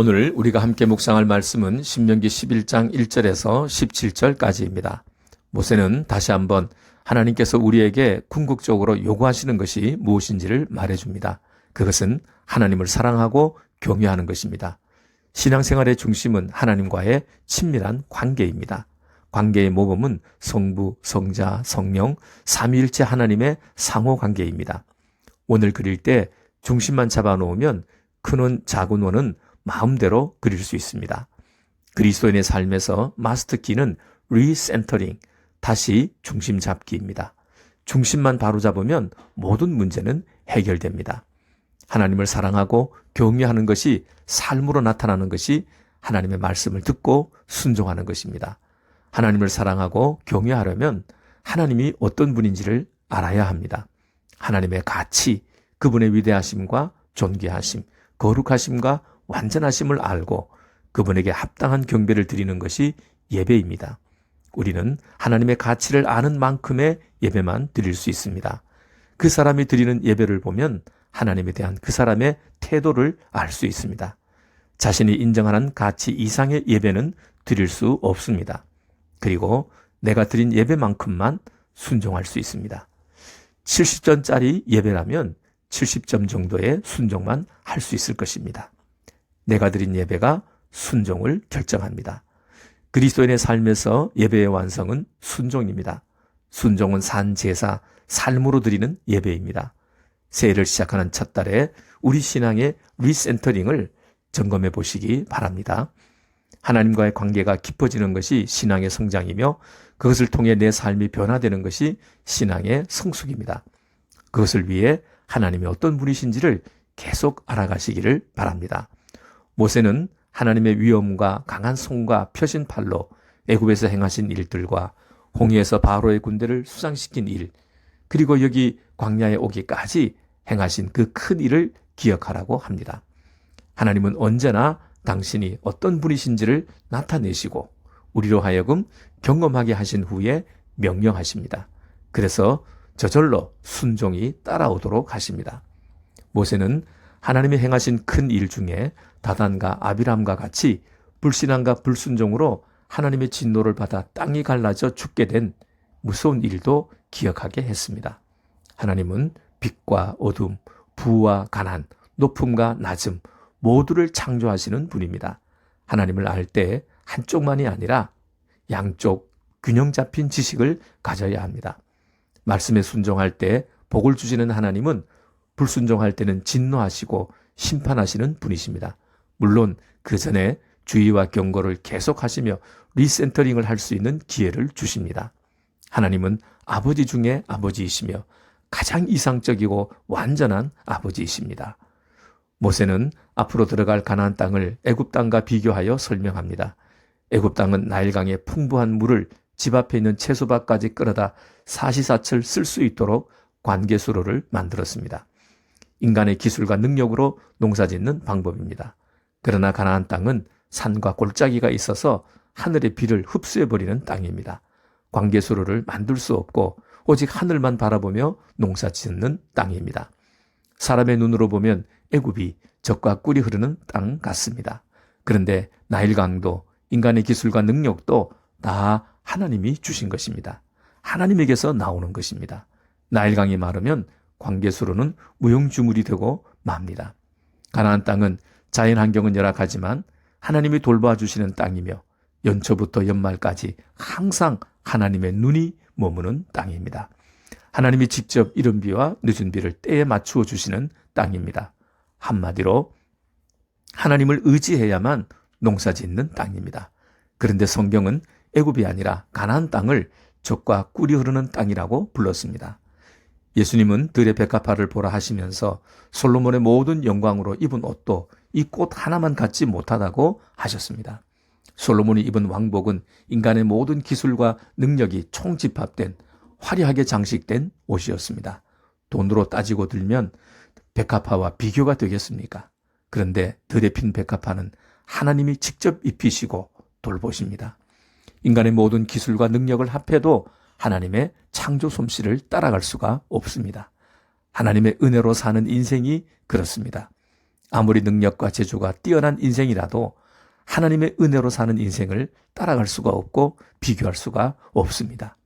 오늘 우리가 함께 묵상할 말씀은 신명기 11장 1절에서 17절까지입니다. 모세는 다시 한번 하나님께서 우리에게 궁극적으로 요구하시는 것이 무엇인지를 말해줍니다. 그것은 하나님을 사랑하고 경외하는 것입니다. 신앙생활의 중심은 하나님과의 친밀한 관계입니다. 관계의 모범은 성부, 성자, 성령, 삼위일체 하나님의 상호관계입니다. 원을 그릴 때 중심만 잡아놓으면 큰 원, 작은 원은 마음대로 그릴 수 있습니다. 그리스도인의 삶에서 마스터키는 리센터링, 다시 중심 잡기입니다. 중심만 바로잡으면 모든 문제는 해결됩니다. 하나님을 사랑하고 경외하는 것이 삶으로 나타나는 것이 하나님의 말씀을 듣고 순종하는 것입니다. 하나님을 사랑하고 경외하려면 하나님이 어떤 분인지를 알아야 합니다. 하나님의 가치, 그분의 위대하심과 존귀하심, 거룩하심과 완전하심을 알고 그분에게 합당한 경배를 드리는 것이 예배입니다. 우리는 하나님의 가치를 아는 만큼의 예배만 드릴 수 있습니다. 그 사람이 드리는 예배를 보면 하나님에 대한 그 사람의 태도를 알 수 있습니다. 자신이 인정하는 가치 이상의 예배는 드릴 수 없습니다. 그리고 내가 드린 예배만큼만 순종할 수 있습니다. 70점짜리 예배라면 70점 정도의 순종만 할 수 있을 것입니다. 내가 드린 예배가 순종을 결정합니다. 그리스도인의 삶에서 예배의 완성은 순종입니다. 순종은 산 제사, 삶으로 드리는 예배입니다. 새해를 시작하는 첫 달에 우리 신앙의 리센터링을 점검해 보시기 바랍니다. 하나님과의 관계가 깊어지는 것이 신앙의 성장이며 그것을 통해 내 삶이 변화되는 것이 신앙의 성숙입니다. 그것을 위해 하나님이 어떤 분이신지를 계속 알아가시기를 바랍니다. 모세는 하나님의 위엄과 강한 손과 펴신 팔로 애굽에서 행하신 일들과 홍해에서 바로의 군대를 수상시킨 일, 그리고 여기 광야에 오기까지 행하신 그 큰 일을 기억하라고 합니다. 하나님은 언제나 당신이 어떤 분이신지를 나타내시고 우리로 하여금 경험하게 하신 후에 명령하십니다. 그래서 저절로 순종이 따라오도록 하십니다. 모세는 하나님이 행하신 큰 일 중에 다단과 아비람과 같이 불신앙과 불순종으로 하나님의 진노를 받아 땅이 갈라져 죽게 된 무서운 일도 기억하게 했습니다. 하나님은 빛과 어둠, 부와 가난, 높음과 낮음 모두를 창조하시는 분입니다. 하나님을 알 때 한쪽만이 아니라 양쪽 균형 잡힌 지식을 가져야 합니다. 말씀에 순종할 때 복을 주시는 하나님은 불순종할 때는 진노하시고 심판하시는 분이십니다. 물론 그 전에 주의와 경고를 계속하시며 리센터링을 할 수 있는 기회를 주십니다. 하나님은 아버지 중에 아버지이시며 가장 이상적이고 완전한 아버지이십니다. 모세는 앞으로 들어갈 가나안 땅을 애굽 땅과 비교하여 설명합니다. 애굽 땅은 나일강의 풍부한 물을 집 앞에 있는 채소밭까지 끌어다 사시사철 쓸 수 있도록 관계수로를 만들었습니다. 인간의 기술과 능력으로 농사짓는 방법입니다. 그러나 가나안 땅은 산과 골짜기가 있어서 하늘의 비를 흡수해버리는 땅입니다. 관계수로를 만들 수 없고 오직 하늘만 바라보며 농사짓는 땅입니다. 사람의 눈으로 보면 애굽이 젖과 꿀이 흐르는 땅 같습니다. 그런데 나일강도 인간의 기술과 능력도 다 하나님이 주신 것입니다. 하나님에게서 나오는 것입니다. 나일강이 마르면 관계수로는 무용지물이 되고 맙니다. 가나안 땅은 자연 환경은 열악하지만 하나님이 돌봐주시는 땅이며 연초부터 연말까지 항상 하나님의 눈이 머무는 땅입니다. 하나님이 직접 이른 비와 늦은 비를 때에 맞추어 주시는 땅입니다. 한마디로 하나님을 의지해야만 농사짓는 땅입니다. 그런데 성경은 애굽이 아니라 가나안 땅을 젖과 꿀이 흐르는 땅이라고 불렀습니다. 예수님은 들의 백합화를 보라 하시면서 솔로몬의 모든 영광으로 입은 옷도 이 꽃 하나만 갖지 못하다고 하셨습니다. 솔로몬이 입은 왕복은 인간의 모든 기술과 능력이 총집합된 화려하게 장식된 옷이었습니다. 돈으로 따지고 들면 백합화와 비교가 되겠습니까? 그런데 들에 핀 백합화는 하나님이 직접 입히시고 돌보십니다. 인간의 모든 기술과 능력을 합해도 하나님의 창조 솜씨를 따라갈 수가 없습니다. 하나님의 은혜로 사는 인생이 그렇습니다. 아무리 능력과 재주가 뛰어난 인생이라도 하나님의 은혜로 사는 인생을 따라갈 수가 없고 비교할 수가 없습니다.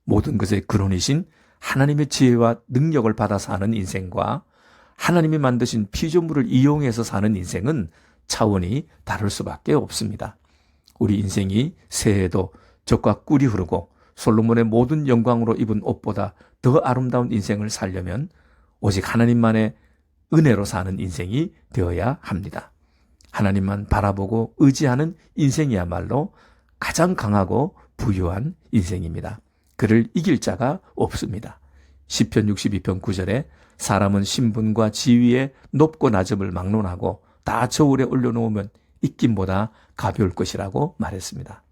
모든 것의 근원이신 하나님의 지혜와 능력을 받아 사는 인생과 하나님이 만드신 피조물을 이용해서 사는 인생은 차원이 다를 수밖에 없습니다. 우리 인생이 새해에도 젖과 꿀이 흐르고 솔로몬의 모든 영광으로 입은 옷보다 더 아름다운 인생을 살려면 오직 하나님만의 은혜로 사는 인생이 되어야 합니다. 하나님만 바라보고 의지하는 인생이야말로 가장 강하고 부유한 인생입니다. 그를 이길 자가 없습니다. 시편 62편 9절에 사람은 신분과 지위의 높고 낮음을 막론하고 다 저울에 올려놓으면 입김보다 가벼울 것이라고 말했습니다.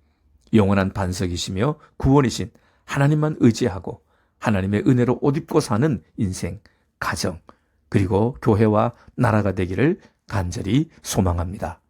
영원한 반석이시며 구원이신 하나님만 의지하고 하나님의 은혜로 옷 입고 사는 인생, 가정, 그리고 교회와 나라가 되기를 간절히 소망합니다.